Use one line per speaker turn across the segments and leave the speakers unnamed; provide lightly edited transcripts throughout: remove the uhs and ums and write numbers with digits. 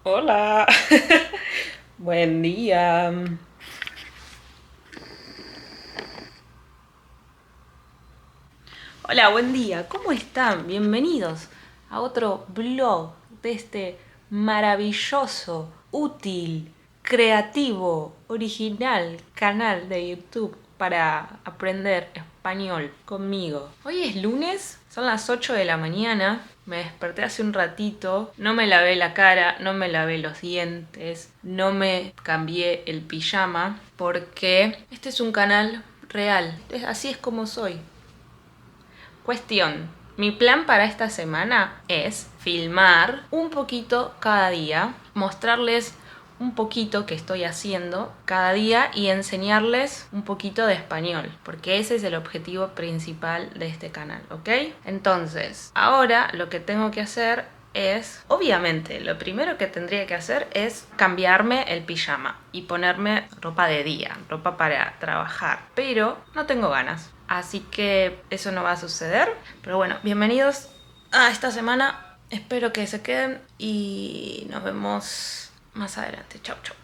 Hola, buen día. Hola, buen día. ¿Cómo están? Bienvenidos a otro blog de este maravilloso, útil, creativo, original canal de YouTube para aprender español conmigo. Hoy es lunes, son las 8 de la mañana. Me desperté hace un ratito, no me lavé la cara, no me lavé los dientes, no me cambié el pijama porque este es un canal real. Así es como soy. Cuestión. Mi plan para esta semana es filmar un poquito cada día, mostrarles un poquito que estoy haciendo cada día y enseñarles un poquito de español, porque ese es el objetivo principal de este canal, ¿ok? Entonces, ahora lo que tengo que hacer es, obviamente, lo primero que tendría que hacer es cambiarme el pijama y ponerme ropa de día, ropa para trabajar, pero no tengo ganas. Así que eso no va a suceder. Pero bueno, bienvenidos a esta semana. Espero que se queden y nos vemos más adelante. Chau, chau.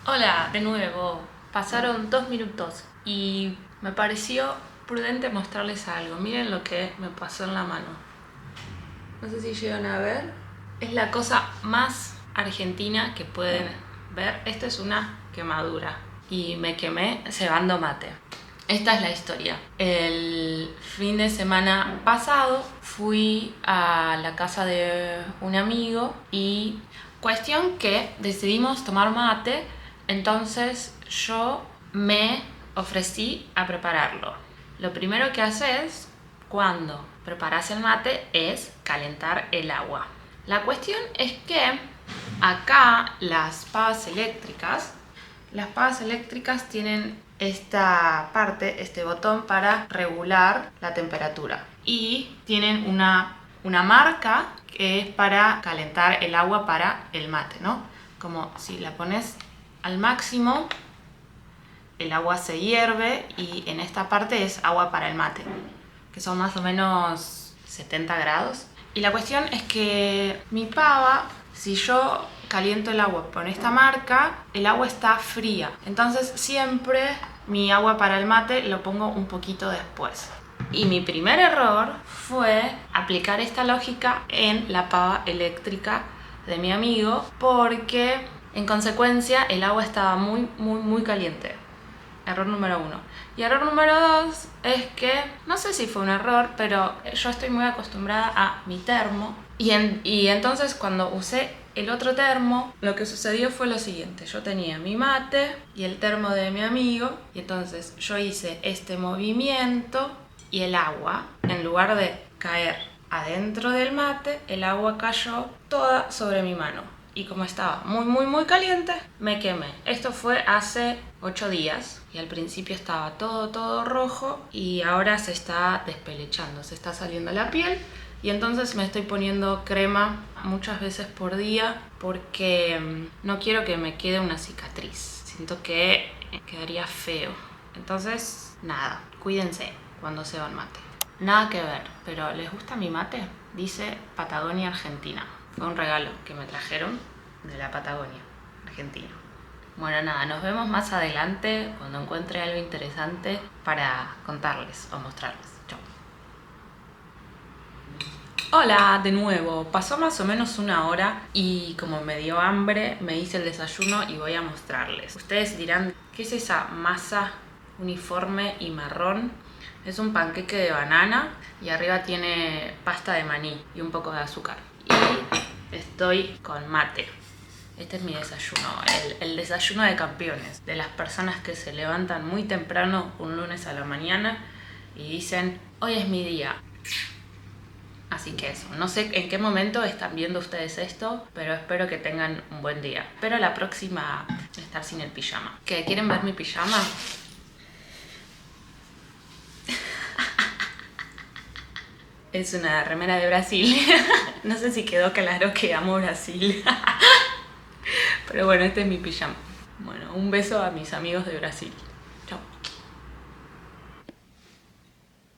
Hola, de nuevo. Pasaron 2 minutos y me pareció prudente mostrarles algo. Miren lo que me pasó en la mano. No sé si llegan a ver. Es la cosa más argentina que pueden ver. Esto es una quemadura y me quemé cebando mate. Esta es la historia. El fin de semana pasado fui a la casa de un amigo y cuestión que decidimos tomar mate, entonces yo me ofrecí a prepararlo. Lo primero que haces cuando preparas el mate es calentar el agua. La cuestión es que acá las pavas eléctricas tienen esta parte, este botón para regular la temperatura y tienen una marca que es para calentar el agua para el mate, ¿no? Como si la pones al máximo, el agua se hierve y en esta parte es agua para el mate, que son más o menos 70 grados. Y la cuestión es que mi pava, si yo caliento el agua con esta marca, el agua está fría. Entonces siempre mi agua para el mate lo pongo un poquito después. Y mi primer error fue aplicar esta lógica en la pava eléctrica de mi amigo porque en consecuencia el agua estaba muy caliente. Error número 1. Y error número 2 es que, no sé si fue un error, pero yo estoy muy acostumbrada a mi termo. Y entonces cuando usé el otro termo, lo que sucedió fue lo siguiente. Yo tenía mi mate y el termo de mi amigo. Y entonces yo hice este movimiento y el agua, en lugar de caer adentro del mate, el agua cayó toda sobre mi mano. Y como estaba muy caliente, me quemé. Esto fue hace 8 días y al principio estaba todo rojo y ahora se está despelechando, se está saliendo la piel y entonces me estoy poniendo crema muchas veces por día porque no quiero que me quede una cicatriz. Siento que quedaría feo. Entonces, nada, cuídense cuando se van mate. Nada que ver, pero ¿les gusta mi mate? Dice Patagonia Argentina. Fue un regalo que me trajeron de la Patagonia, Argentina. Bueno, nada, nos vemos más adelante cuando encuentre algo interesante para contarles o mostrarles. Chau. Hola, de nuevo. Pasó más o menos una hora y como me dio hambre, me hice el desayuno y voy a mostrarles. Ustedes dirán, ¿qué es esa masa uniforme y marrón? Es un panqueque de banana y arriba tiene pasta de maní y un poco de azúcar. Y estoy con mate. Este es mi desayuno, el desayuno de campeones, de las personas que se levantan muy temprano un lunes a la mañana y dicen, hoy es mi día. Así que eso, no sé en qué momento están viendo ustedes esto, pero espero que tengan un buen día. Espero la próxima estar sin el pijama. ¿Qué? ¿Quieren ver mi pijama? Es una remera de Brasil. No sé si quedó claro que amo Brasil. Pero bueno, este es mi pijama. Bueno, un beso a mis amigos de Brasil. Chao.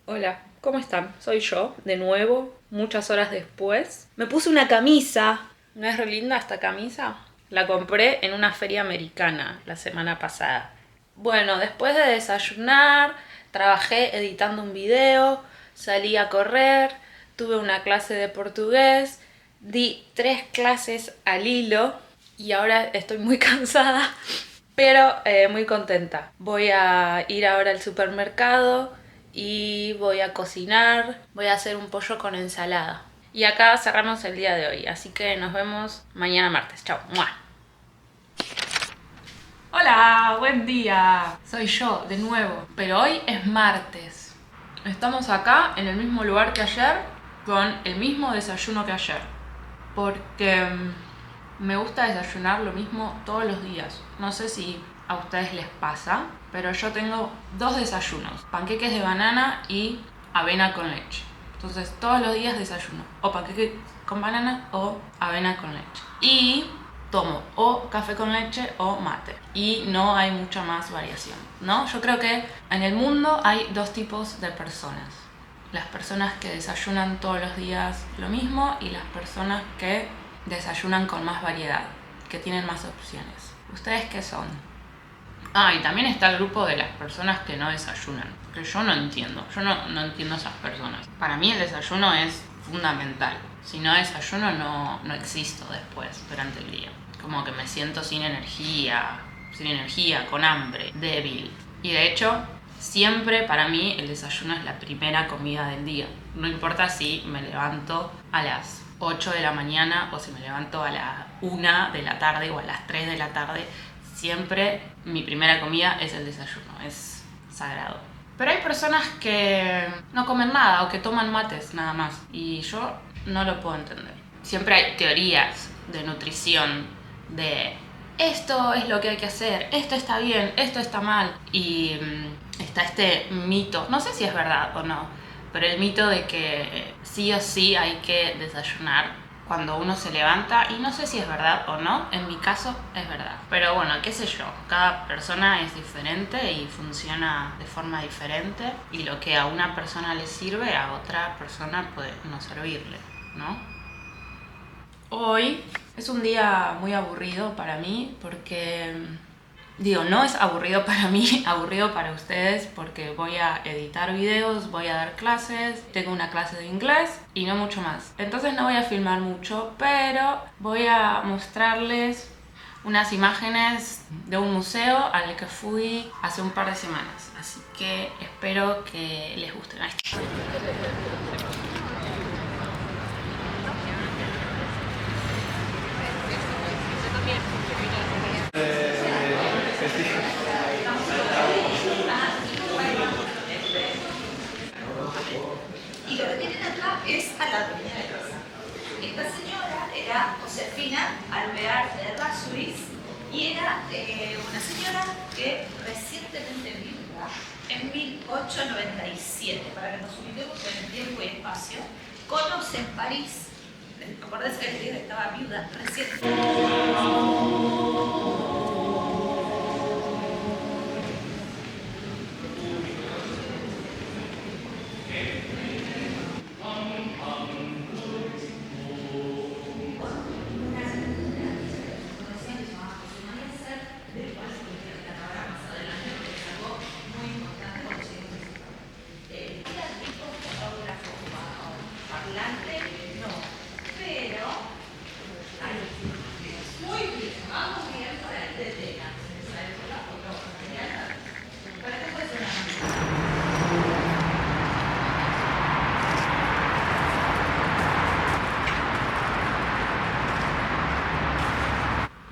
Hola. ¿cómo están? Soy yo, de nuevo, muchas horas después. Me puse una camisa. ¿No es re linda esta camisa? La compré en una feria americana la semana pasada. Bueno, después de desayunar, trabajé editando un video, salí a correr, tuve una clase de portugués, di 3 clases al hilo y ahora estoy muy cansada, pero muy contenta. Voy a ir ahora al supermercado y voy a cocinar, voy a hacer un pollo con ensalada. Y acá cerramos el día de hoy, así que nos vemos mañana martes. Chao. ¡Mua! Hola, buen día. Soy yo, de nuevo. Pero hoy es martes. Estamos acá en el mismo lugar que ayer, con el mismo desayuno que ayer. Porque me gusta desayunar lo mismo todos los días. No sé si a ustedes les pasa, pero yo tengo 2 desayunos. Panqueques de banana y avena con leche. Entonces todos los días desayuno o panqueque con banana o avena con leche. Y tomo o café con leche o mate. Y no hay mucha más variación, ¿no? Yo creo que en el mundo hay 2 tipos de personas. Las personas que desayunan todos los días lo mismo y las personas que desayunan con más variedad, que tienen más opciones. ¿Ustedes qué son? Y también está el grupo de las personas que no desayunan, que yo no entiendo. Yo no entiendo a esas personas. Para mí el desayuno es fundamental. Si no desayuno no existo después, durante el día. Como que me siento sin energía, con hambre, débil. Y de hecho, siempre para mí el desayuno es la primera comida del día. No importa si me levanto a las 8 de la mañana o si me levanto a las 1 de la tarde o a las 3 de la tarde. Siempre mi primera comida es el desayuno, es sagrado. Pero hay personas que no comen nada o que toman mates nada más y yo no lo puedo entender. Siempre hay teorías de nutrición, de esto es lo que hay que hacer, esto está bien, esto está mal. Y está este mito, no sé si es verdad o no, pero el mito de que sí o sí hay que desayunar cuando uno se levanta, y no sé si es verdad o no, en mi caso es verdad. Pero bueno, qué sé yo, cada persona es diferente y funciona de forma diferente, y lo que a una persona le sirve, a otra persona puede no servirle, ¿no? Hoy es un día muy aburrido para mí porque... no es aburrido para mí, aburrido para ustedes, porque voy a editar videos, voy a dar clases, tengo una clase de inglés y no mucho más. Entonces no voy a filmar mucho, pero voy a mostrarles unas imágenes de un museo al que fui hace un par de semanas. Así que espero que les guste.
Y lo que tienen acá es a la dueña de casa. Esta señora era Josefina Alvear de Errázuriz y era una señora que recientemente viuda en 1897, para que nos ubiquemos en el tiempo y espacio, conoce en París. Acuérdense que ella estaba viuda recientemente.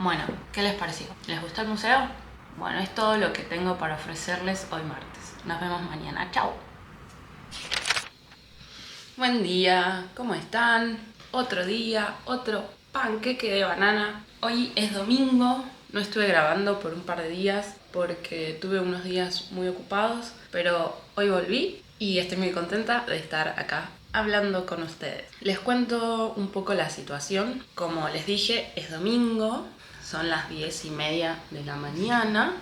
Bueno, ¿qué les pareció? ¿Les gustó el museo? Bueno, es todo lo que tengo para ofrecerles hoy martes. Nos vemos mañana. ¡Chao! Buen día, ¿cómo están? Otro día, otro panqueque de banana. Hoy es domingo, no estuve grabando por un par de días porque tuve unos días muy ocupados, pero hoy volví y estoy muy contenta de estar acá hablando con ustedes. Les cuento un poco la situación. Como les dije, es domingo, son las 10:30 de la mañana.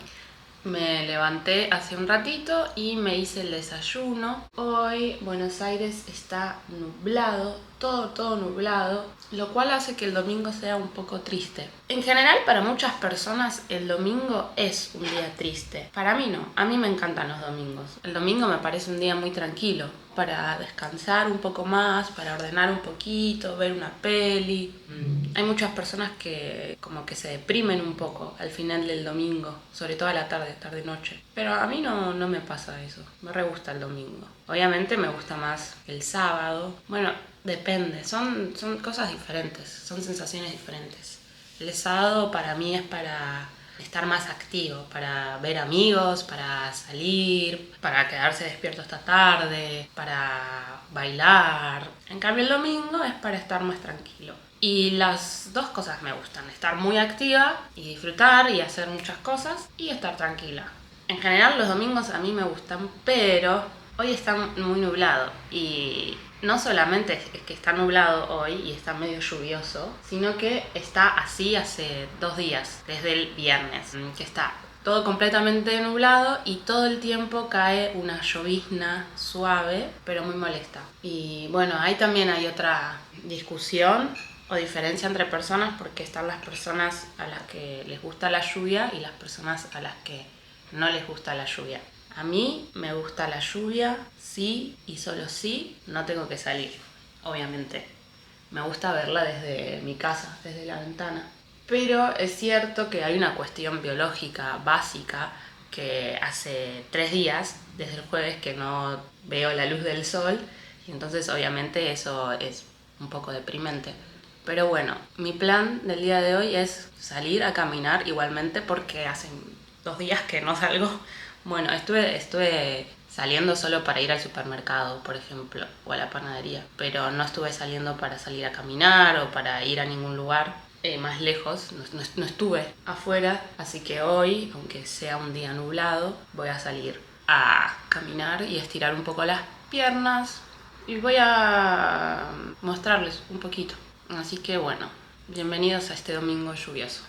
Me levanté hace un ratito y me hice el desayuno. Hoy Buenos Aires está nublado, todo nublado, lo cual hace que el domingo sea un poco triste. En general, para muchas personas el domingo es un día triste. Para mí no, a mí me encantan los domingos. El domingo me parece un día muy tranquilo, para descansar un poco más, para ordenar un poquito, ver una peli. Hay muchas personas que como que se deprimen un poco al final del domingo, sobre todo a la tarde-noche. Pero a mí no me pasa eso, me re gusta el domingo. Obviamente me gusta más el sábado. Bueno, depende, son cosas diferentes, son sensaciones diferentes. El sábado para mí es para estar más activo, para ver amigos, para salir, para quedarse despierto hasta tarde, para bailar. En cambio el domingo es para estar más tranquilo. Y las dos cosas me gustan, estar muy activa y disfrutar y hacer muchas cosas y estar tranquila. En general los domingos a mí me gustan, pero hoy está muy nublado y no solamente es que está nublado hoy y está medio lluvioso, sino que está así hace 2 días, desde el viernes, que está todo completamente nublado y todo el tiempo cae una llovizna suave, pero muy molesta. Y bueno, ahí también hay otra discusión o diferencia entre personas, porque están las personas a las que les gusta la lluvia y las personas a las que no les gusta la lluvia. A mí me gusta la lluvia, sí y solo sí, no tengo que salir, obviamente. Me gusta verla desde mi casa, desde la ventana. Pero es cierto que hay una cuestión biológica básica que hace 3 días, desde el jueves, que no veo la luz del sol y entonces obviamente eso es un poco deprimente. Pero bueno, mi plan del día de hoy es salir a caminar igualmente porque hace 2 días que no salgo. Bueno, estuve saliendo solo para ir al supermercado, por ejemplo, o a la panadería, pero no estuve saliendo para salir a caminar o para ir a ningún lugar más lejos, no estuve afuera, así que hoy, aunque sea un día nublado, voy a salir a caminar y estirar un poco las piernas y voy a mostrarles un poquito. Así que bueno, bienvenidos a este domingo lluvioso.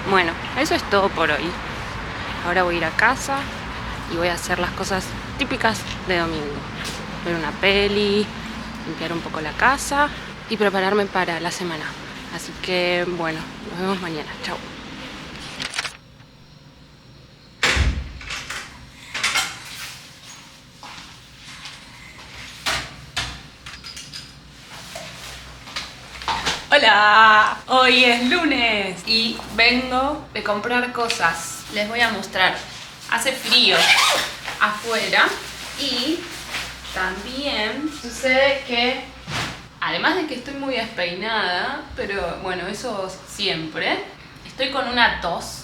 Bueno, eso es todo por hoy. Ahora voy a ir a casa y voy a hacer las cosas típicas de domingo. Ver una peli, limpiar un poco la casa y prepararme para la semana. Así que bueno, nos vemos mañana. Chao. Hola, hoy es lunes y vengo de comprar cosas. Les voy a mostrar. Hace frío afuera y también sucede que, además de que estoy muy despeinada, pero bueno, eso siempre, estoy con una tos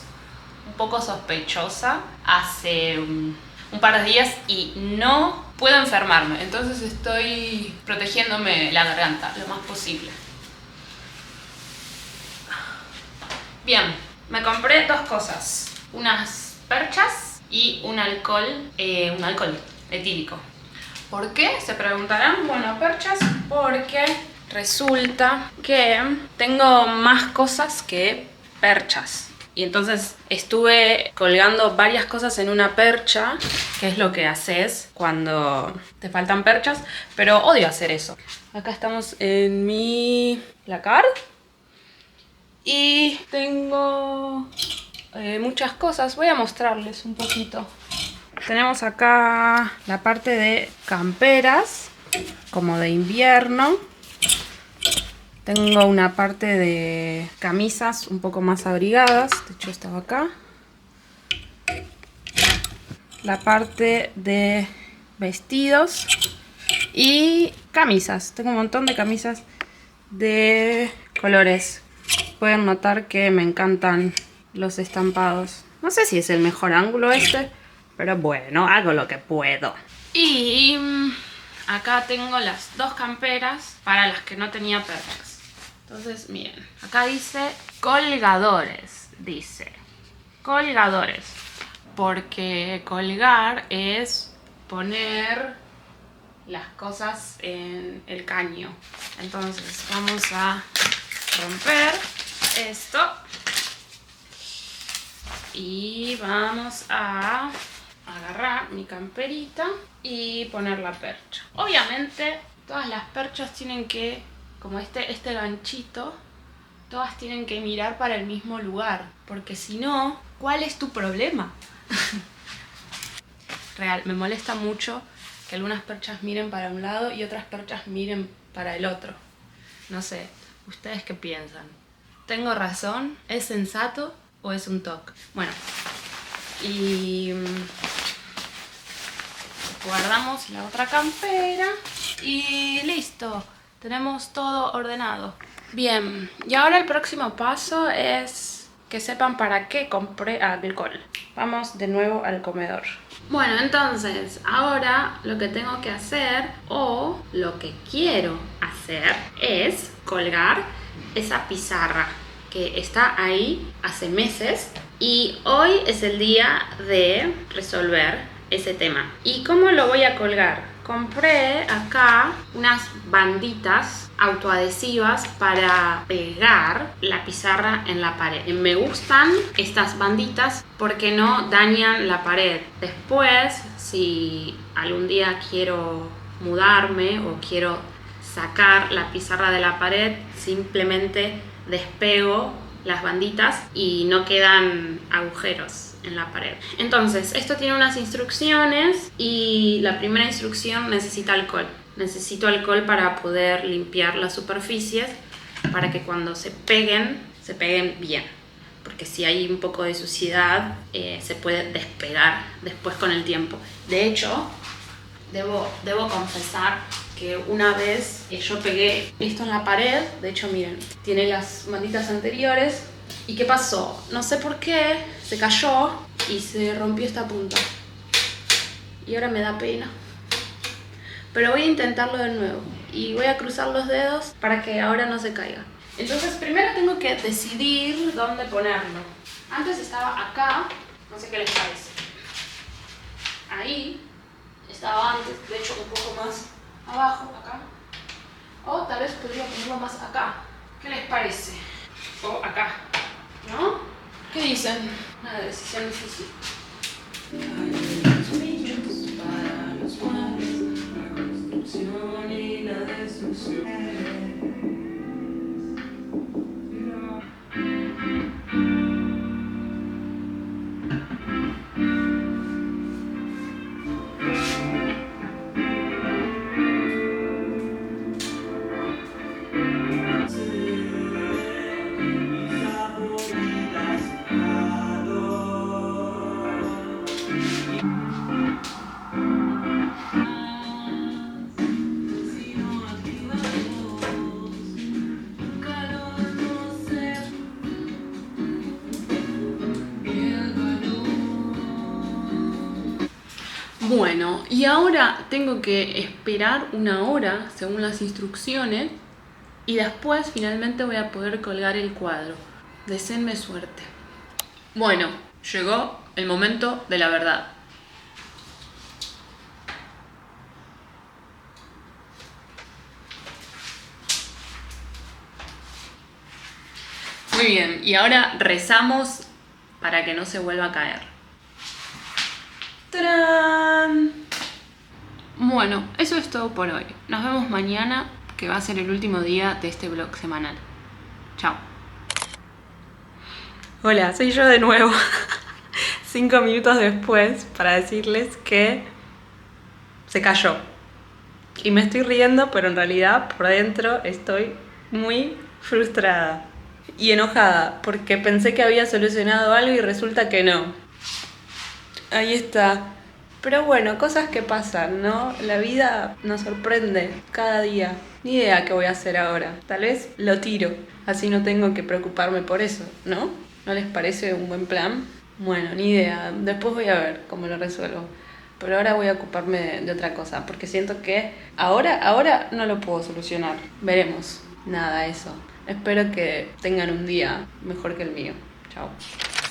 un poco sospechosa hace un par de días y no puedo enfermarme, entonces estoy protegiéndome la garganta lo más posible. Bien, me compré dos cosas. Unas perchas y un alcohol etílico. ¿Por qué? Se preguntarán. Bueno, perchas porque resulta que tengo más cosas que perchas. Y entonces estuve colgando varias cosas en una percha, que es lo que haces cuando te faltan perchas, pero odio hacer eso. Acá estamos en mi placard y tengo muchas cosas. Voy a mostrarles un poquito. Tenemos acá la parte de camperas, como de invierno. Tengo una parte de camisas un poco más abrigadas. De hecho, estaba acá. La parte de vestidos y camisas. Tengo un montón de camisas de colores. Pueden notar que me encantan los estampados. No sé si es el mejor ángulo este, pero bueno, hago lo que puedo. Y acá tengo las dos camperas para las que no tenía perchas. Entonces, miren, acá dice colgadores, dice colgadores, porque colgar es poner las cosas en el caño. Entonces, vamos a romper esto y vamos a agarrar mi camperita y poner la percha. Obviamente, todas las perchas tienen que, como este ganchito, todas tienen que mirar para el mismo lugar, porque si no, ¿cuál es tu problema? Real, me molesta mucho que algunas perchas miren para un lado y otras perchas miren para el otro. No sé, ¿ustedes qué piensan? ¿Tengo razón? ¿Es sensato o es un toque? Bueno, y guardamos la otra campera y listo. Tenemos todo ordenado. Bien, y ahora el próximo paso es que sepan para qué compré alcohol. Vamos de nuevo al comedor. Bueno, entonces, ahora lo que tengo que hacer, o lo que quiero hacer, es colgar esa pizarra que está ahí hace meses. Y hoy es el día de resolver ese tema. ¿Y cómo lo voy a colgar? Compré acá unas banditas autoadhesivas para pegar la pizarra en la pared. Me gustan estas banditas porque no dañan la pared. Después, si algún día quiero mudarme o quiero sacar la pizarra de la pared, simplemente despego las banditas y no quedan agujeros en la pared. Entonces, esto tiene unas instrucciones y la primera instrucción necesita alcohol. Necesito alcohol para poder limpiar las superficies, para que cuando se peguen bien. Porque si hay un poco de suciedad, se puede despegar después con el tiempo. De hecho, debo confesar que una vez yo pegué esto en la pared. De hecho, miren, tiene las banditas anteriores. ¿Y qué pasó? No sé por qué, se cayó y se rompió esta punta. Y ahora me da pena. Pero voy a intentarlo de nuevo. Y voy a cruzar los dedos para que ahora no se caiga. Entonces primero tengo que decidir dónde ponerlo. Antes estaba acá, no sé qué les parece. Ahí estaba antes, de hecho un poco más abajo, acá. O tal vez podría ponerlo más acá. ¿Qué les parece? O acá, ¿no? ¿Qué dicen? Una decisión difícil. Para los cuales la construcción y la destrucción. Bueno, y ahora tengo que esperar una hora según las instrucciones y después finalmente voy a poder colgar el cuadro. Deseenme suerte. Bueno, llegó el momento de la verdad. Muy bien, y ahora rezamos para que no se vuelva a caer. ¡Tarán! Bueno, eso es todo por hoy. Nos vemos mañana, que va a ser el último día de este vlog semanal. Chao. Hola, soy yo de nuevo. 5 minutos después para decirles que se cayó. Y me estoy riendo, pero en realidad por dentro estoy muy frustrada y enojada porque pensé que había solucionado algo y resulta que no. Ahí está. Pero bueno, cosas que pasan, ¿no? La vida nos sorprende cada día. Ni idea qué voy a hacer ahora. Tal vez lo tiro, así no tengo que preocuparme por eso, ¿no? ¿No les parece un buen plan? Bueno, ni idea. Después voy a ver cómo lo resuelvo. Pero ahora voy a ocuparme de otra cosa, porque siento que ahora no lo puedo solucionar. Veremos. Nada, eso. Espero que tengan un día mejor que el mío. Chao.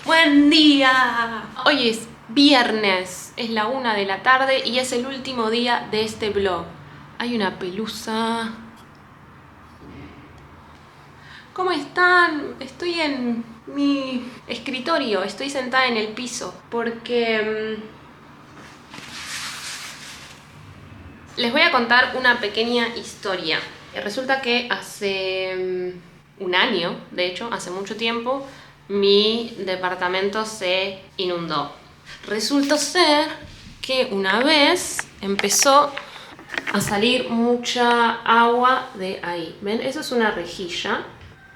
¡Buen día! Hoy es viernes, es la 1 de la tarde y es el último día de este vlog. Hay una pelusa. ¿Cómo están? Estoy en mi escritorio, estoy sentada en el piso porque les voy a contar una pequeña historia. Resulta que hace un año, de hecho, hace mucho tiempo, mi departamento se inundó. Resultó ser que una vez empezó a salir mucha agua de ahí. ¿Ven? Eso es una rejilla.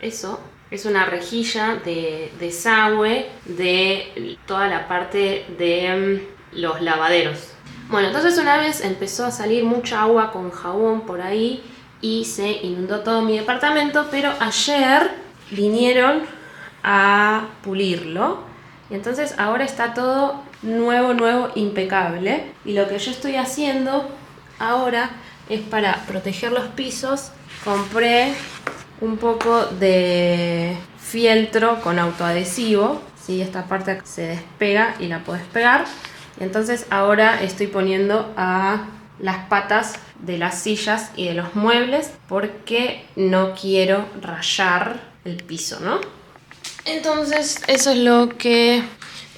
Eso es una rejilla de desagüe de toda la parte de los lavaderos. Bueno, entonces una vez empezó a salir mucha agua con jabón por ahí y se inundó todo mi departamento, pero ayer vinieron a pulirlo y entonces ahora está todo nuevo, impecable. Y lo que yo estoy haciendo ahora es para proteger los pisos. Compré un poco de fieltro con autoadhesivo, ¿sí? Esta parte se despega y la puedes pegar. Y entonces ahora estoy poniendo a las patas de las sillas y de los muebles porque no quiero rayar el piso, ¿no? Entonces eso es lo que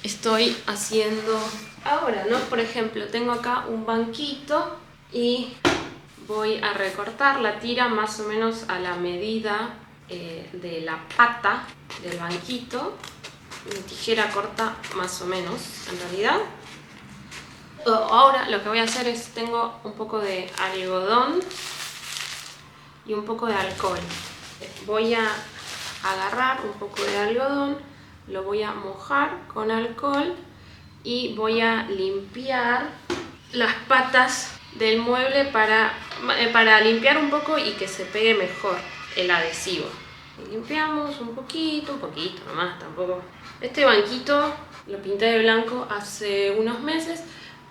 estoy haciendo ahora, ¿no? Por ejemplo, tengo acá un banquito y voy a recortar la tira más o menos a la medida de la pata del banquito. Mi tijera corta más o menos, en realidad. Ahora lo que voy a hacer es, tengo un poco de algodón y un poco de alcohol. Voy a agarrar un poco de algodón, lo voy a mojar con alcohol y voy a limpiar las patas del mueble para limpiar un poco y que se pegue mejor el adhesivo. Limpiamos un poquito nomás, tampoco. Este banquito lo pinté de blanco hace unos meses,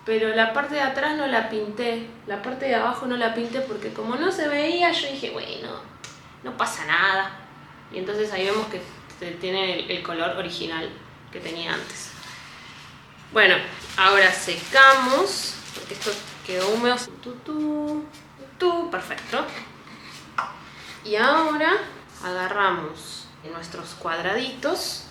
pero la parte de atrás no la pinté, la parte de abajo no la pinté porque como no se veía, yo dije, bueno, no pasa nada. Y entonces ahí vemos que tiene el color original que tenía antes. Bueno, ahora secamos, porque esto quedó húmedo. Perfecto. Y ahora agarramos nuestros cuadraditos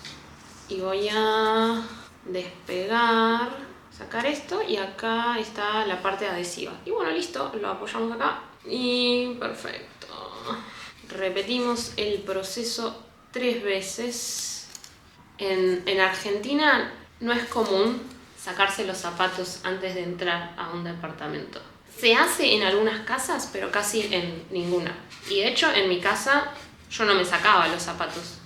y voy a despegar, sacar esto y acá está la parte adhesiva. Y bueno, listo, lo apoyamos acá y perfecto. Repetimos el proceso 3 veces. En Argentina no es común sacarse los zapatos antes de entrar a un departamento. Se hace en algunas casas, pero casi en ninguna. Y de hecho, en mi casa yo no me sacaba los zapatos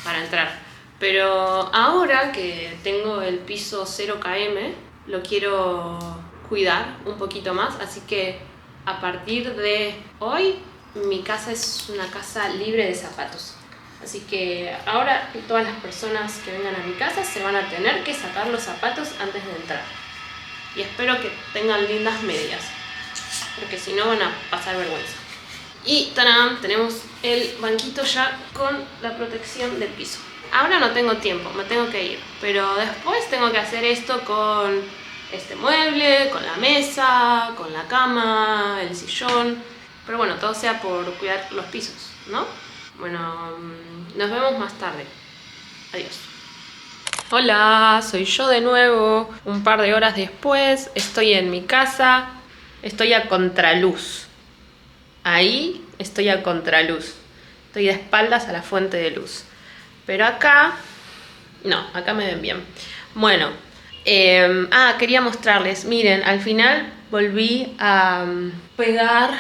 para entrar. Pero ahora que tengo el piso 0 km, lo quiero cuidar un poquito más. Así que a partir de hoy, mi casa es una casa libre de zapatos. Así que ahora todas las personas que vengan a mi casa se van a tener que sacar los zapatos antes de entrar. Y espero que tengan lindas medias, porque si no van a pasar vergüenza. Y ¡tarán! Tenemos el banquito ya con la protección del piso.
Ahora no tengo tiempo, me tengo que ir, pero después tengo que hacer esto con este mueble, con la mesa, con la cama, el sillón, pero bueno, todo sea por cuidar los pisos, ¿no? Bueno, nos vemos más tarde. Adiós. Hola, soy yo de nuevo. Un par de horas después, estoy en mi casa, estoy a contraluz. Ahí estoy a contraluz. Estoy de espaldas a la fuente de luz. Pero acá, no, acá me ven bien. Bueno, quería mostrarles. Miren, al final volví a pegar,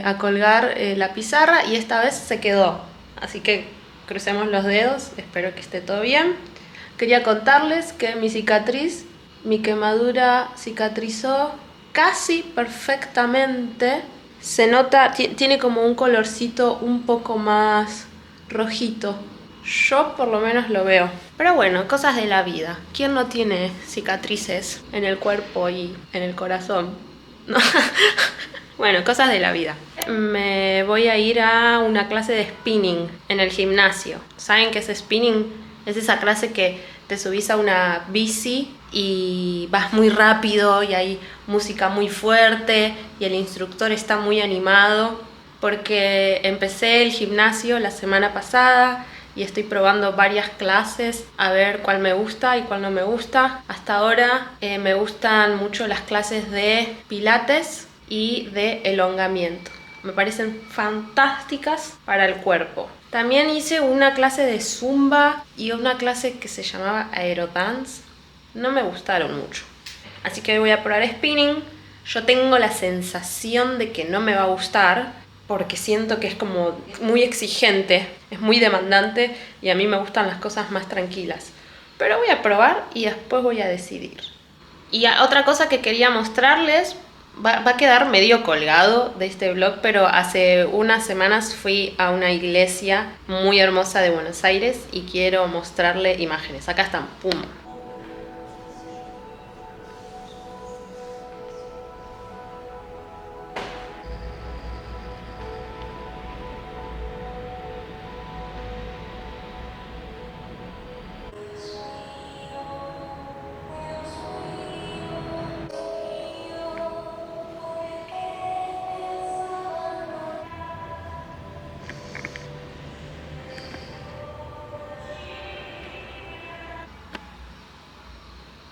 a colgar la pizarra y esta vez se quedó. Así que crucemos los dedos, espero que esté todo bien. Quería contarles que mi quemadura cicatrizó casi perfectamente. Se nota, tiene como un colorcito un poco más rojito. Yo por lo menos lo veo. Pero bueno, cosas de la vida. ¿Quién no tiene cicatrices en el cuerpo y en el corazón? ¿No? Bueno, cosas de la vida. Me voy a ir a una clase de spinning en el gimnasio. ¿Saben qué es spinning? Es esa clase que te subís a una bici y vas muy rápido y hay música muy fuerte y el instructor está muy animado, porque empecé el gimnasio la semana pasada y estoy probando varias clases a ver cuál me gusta y cuál no me gusta. Hasta ahora me gustan mucho las clases de pilates y de elongamiento. Me parecen fantásticas para el cuerpo. También hice una clase de zumba y una clase que se llamaba aerodance. No me gustaron mucho. Así que voy a probar spinning. Yo tengo la sensación de que no me va a gustar porque siento que es como muy exigente, es muy demandante y a mí me gustan las cosas más tranquilas. Pero voy a probar y después voy a decidir. Y otra cosa que quería mostrarles, va a quedar medio colgado de este vlog, pero hace unas semanas fui a una iglesia muy hermosa de Buenos Aires y quiero mostrarle imágenes. Acá están, pum.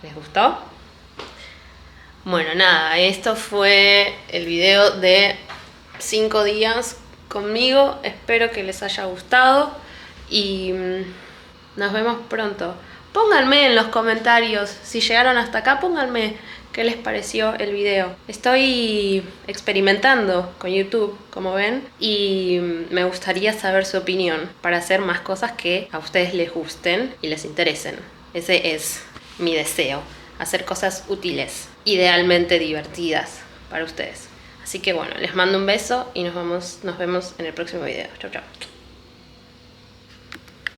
¿Les gustó? Bueno, nada, esto fue el video de 5 días conmigo. Espero que les haya gustado y nos vemos pronto. Pónganme en los comentarios, si llegaron hasta acá, pónganme qué les pareció el video. Estoy experimentando con YouTube, como ven, y me gustaría saber su opinión para hacer más cosas que a ustedes les gusten y les interesen. Ese es mi deseo, hacer cosas útiles, idealmente divertidas para ustedes. Así que bueno, les mando un beso y nos vemos en el próximo video. Chau, chau.